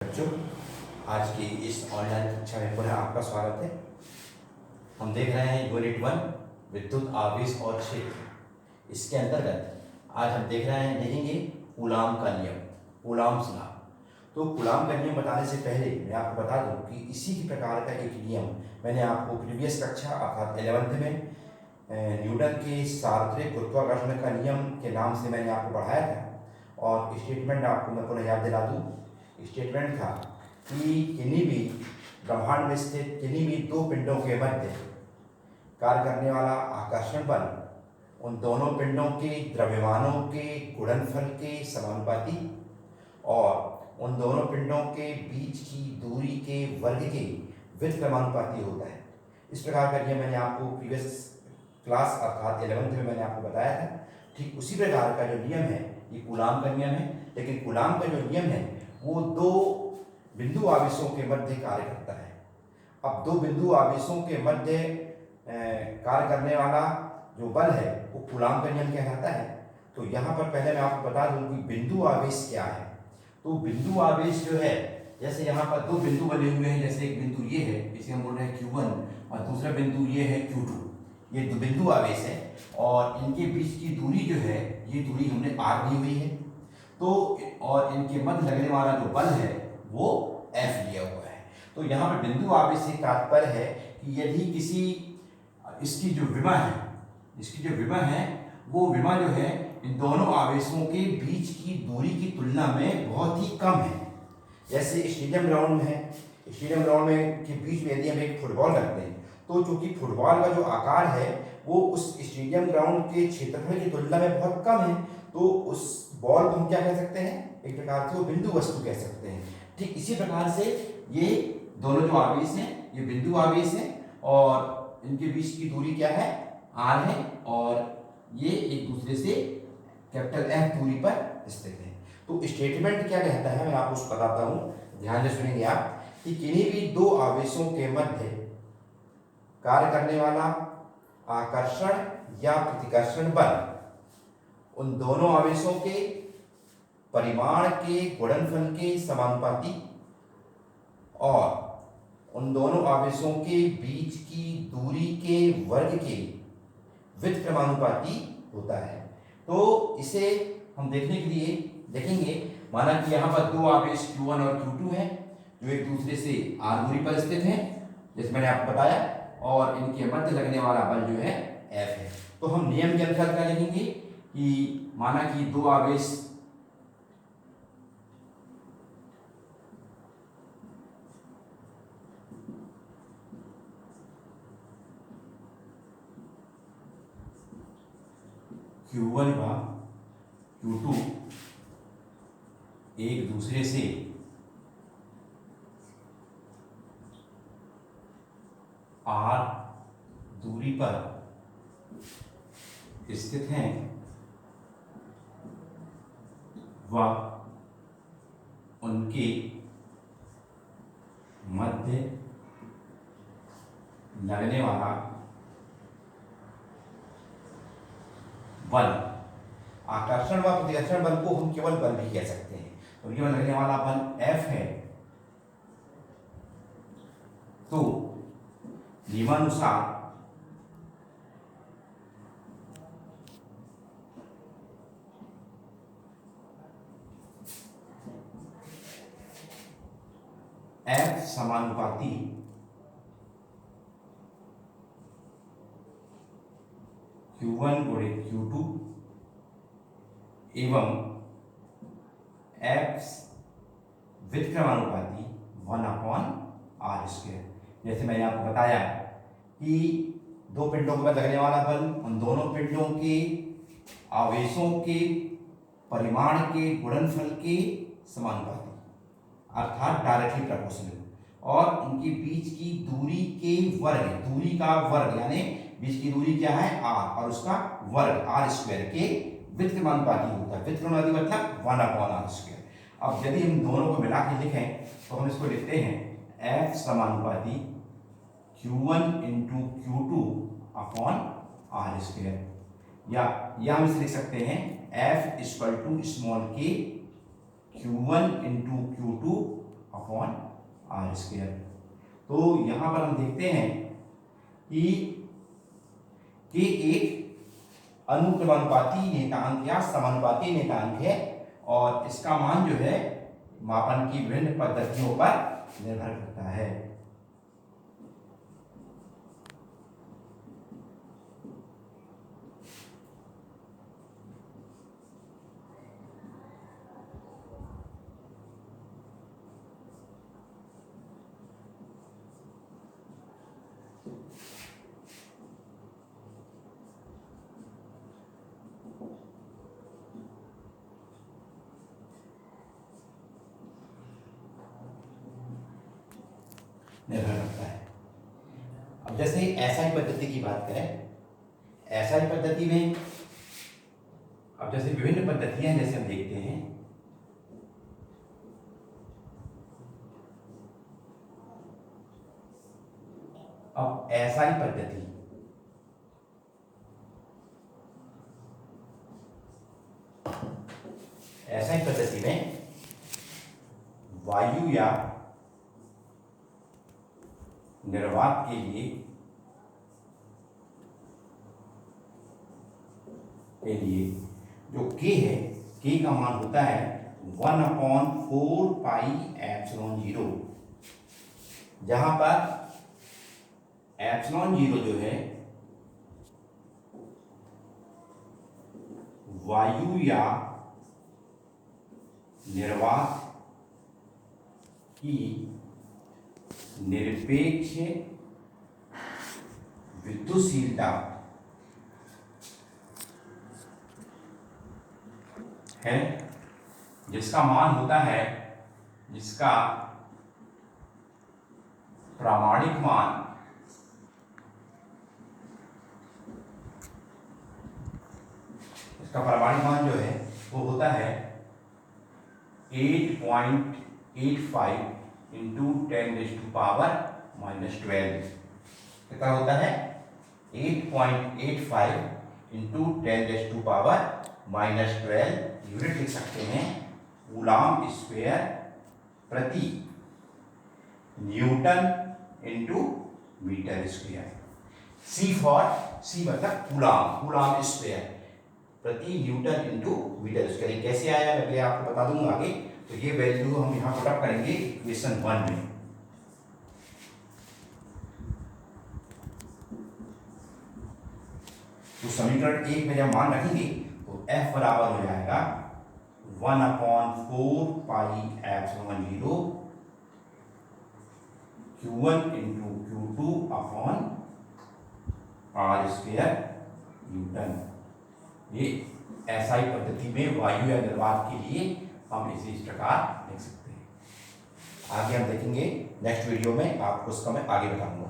बच्चों, आज की इस ऑनलाइन कक्षा में पुनः आपका स्वागत है। हम देख रहे हैं यूनिट 1 विद्युत आवेश और क्षेत्र। इसके अंतर्गत आज हम देखेंगे कूलाम का नियम, कूलाम्स लॉ। तो कूलाम का नियम बताने से पहले मैं आपको बता दूं कि इसी की प्रकार का एक नियम मैंने आपको प्रीवियस कक्षा अर्थात 11th में न्यूटन के सार्वत्रिक गुरुत्वाकर्षण का नियम के नाम से मैंने आपको पढ़ाया था। और स्टेटमेंट आपको मैं पुनः याद दिला दूं। स्टेटमेंट था कि किन्हीं भी ब्रह्मांड में स्थित किन्हीं भी दो पिंडों के मध्य कार्य करने वाला आकर्षण बल उन दोनों पिंडों के द्रव्यमानों के गुणनफल के समानुपाती और उन दोनों पिंडों के बीच की दूरी के वर्ग के व्युत्क्रमानुपाती होता है। इस प्रकार का नियम मैंने आपको प्रीवियस क्लास अर्थात 11th में मैंने आपको बताया था। ठीक उसी प्रकार का जो नियम है ये कूलाम का नियम है, लेकिन कूलाम का जो नियम है वो दो बिंदु आवेशों के मध्य कार्य करता है। अब दो बिंदु आवेशों के मध्य कार्य करने वाला जो बल है वो कूलाम का नियम कहलाता है। तो यहाँ पर पहले मैं आपको बता दूं कि बिंदु आवेश क्या है। तो बिंदु आवेश जो है, जैसे यहाँ पर दो बिंदु बने हुए हैं, जैसे एक बिंदु ये है, इसे हम बोल रहे हैं Q1 और दूसरा बिंदु ये है Q2। ये दो बिंदु आवेश है और इनके बीच की दूरी जो है ये दूरी हमने R ली हुई है। तो और इनके मध्य लगने वाला जो बल है वो F लिया हुआ है। तो यहाँ पर बिंदु आवेश से तात्पर्य है कि यदि किसी इसकी जो विमा है वो विमा जो है इन दोनों आवेशों के बीच की दूरी की तुलना में बहुत ही कम है। जैसे स्टेडियम ग्राउंड में है, स्टेडियम ग्राउंड में के बीच में यदि हम एक फुटबॉल रखते हैं तो चूंकि फुटबॉल का जो आकार है वो उस स्टेडियम ग्राउंड के क्षेत्रफल की तुलना में बहुत कम है, तो उस बॉल को हम क्या कह सकते हैं, एक प्रकार से वो बिंदु वस्तु कह सकते हैं। ठीक इसी प्रकार से ये दोनों जो आवेश हैं ये बिंदु आवेश हैं और इनके बीच की दूरी क्या है, R है और ये एक दूसरे से कैपिटल F दूरी पर स्थित है। तो स्टेटमेंट क्या कहता है मैं आपको उसको बताता हूँ, ध्यान से सुनेंगे आप कि किन्हीं भी दो आवेशों के मध्य कार्य करने वाला आकर्षण या प्रतिकर्षण बल उन दोनों आवेशों के परिमाण के गुणनफल के समानुपाती और उन दोनों आवेशों के बीच की दूरी के वर्ग के व्युत्क्रमानुपाती होता है। तो इसे हम देखने के लिए देखेंगे, माना कि यहाँ पर दो आवेश Q1 और Q2 हैं जो एक दूसरे से R दूरी पर स्थित हैं, जैसे मैंने आपको बताया, और इनके मध्य लगने वाला बल जो है F है। तो हम नियम के अनुसार क्या लिखेंगे कि माना कि दो आवेश Q1 व Q2 एक दूसरे से R दूरी पर स्थित हैं व उनके मध्य लगने वाला बल, आकर्षण व प्रतिकर्षण बल को हम केवल बल भी कह सकते हैं। तो केवल लगने वाला बल F है। तो नियमानुसार F समानुपाती Q1 गुणे Q2 एवं F व्युत्क्रमानुपाती 1/r²। जैसे मैंने आपको बताया कि दो पिंडों के मध्य लगने वाला बल उन दोनों पिंडों के आवेशों के परिमाण के गुणनफल के समानुपाती अर्थात डायरेक्टली प्रोपोर्शनल, और उनके बीच की दूरी के वर्ग, दूरी का वर्ग यानी बीच की दूरी क्या है R और उसका वर्ग R² के व्युत्क्रमानुपाती होता है। व्युत्क्रमानुपाती मतलब 1/r²। अब यदि हम दोनों को मिला के लिखें तो हम इसको लिखते हैं F समानुपाती Q1 × Q2/r², या हम इसे लिख सकते हैं F = k Q1 × Q2 upon r square. तो यहाँ पर हम देखते हैं कि के एक अनुक्रमानुपाती नेतांक या समानुपाती नेतांक है और इसका मान जो है मापन की विभिन्न पद्धतियों पर निर्भर करता है। निर्भर करता है। अब जैसे एसआई पद्धति की बात करें, एसआई पद्धति में अब जैसे विभिन्न पद्धतियां जैसे हम देखते हैं, अब एसआई पद्धति में वायु या निर्वात के लिए जो k है, k का मान होता है 1/4 पाई एप्सिलॉन 0, जहां पर एप्सिलॉन 0 जो है वायु या निर्वात की निरपेक्ष विद्युतशीलता है, जिसका मान होता है, जिसका प्रामाणिक मान जो है वो होता है 8.85 इंटू 10⁻⁻12। कितना होता है? 8.85 इंटू 10⁻⁻12 यूनिट लिख सकते हैं कूलाम स्क्वायर प्रति न्यूटन इंटू मीटर स्क्वायर। सी मतलब कूलाम स्क्वायर प्रति न्यूटन इंटू मीटर स्क्वायर। कैसे आया मैं पहले आपको बता दूंगा आगे। तो ये वैल्यू हम यहाँ पुट अप करेंगे इक्वेशन 1 में। तो समीकरण 1 में जब मान रखेंगे तो F बराबर हो जाएगा 1/4 pi epsilon 0 Q1 into Q2 upon r square newton. ये एसआई पद्धति में वायु या निर्वात के लिए हम इसे इस प्रकार लिख सकते हैं। आगे हम देखेंगे नेक्स्ट वीडियो में, आपको उसका मैं आगे बताऊंगा।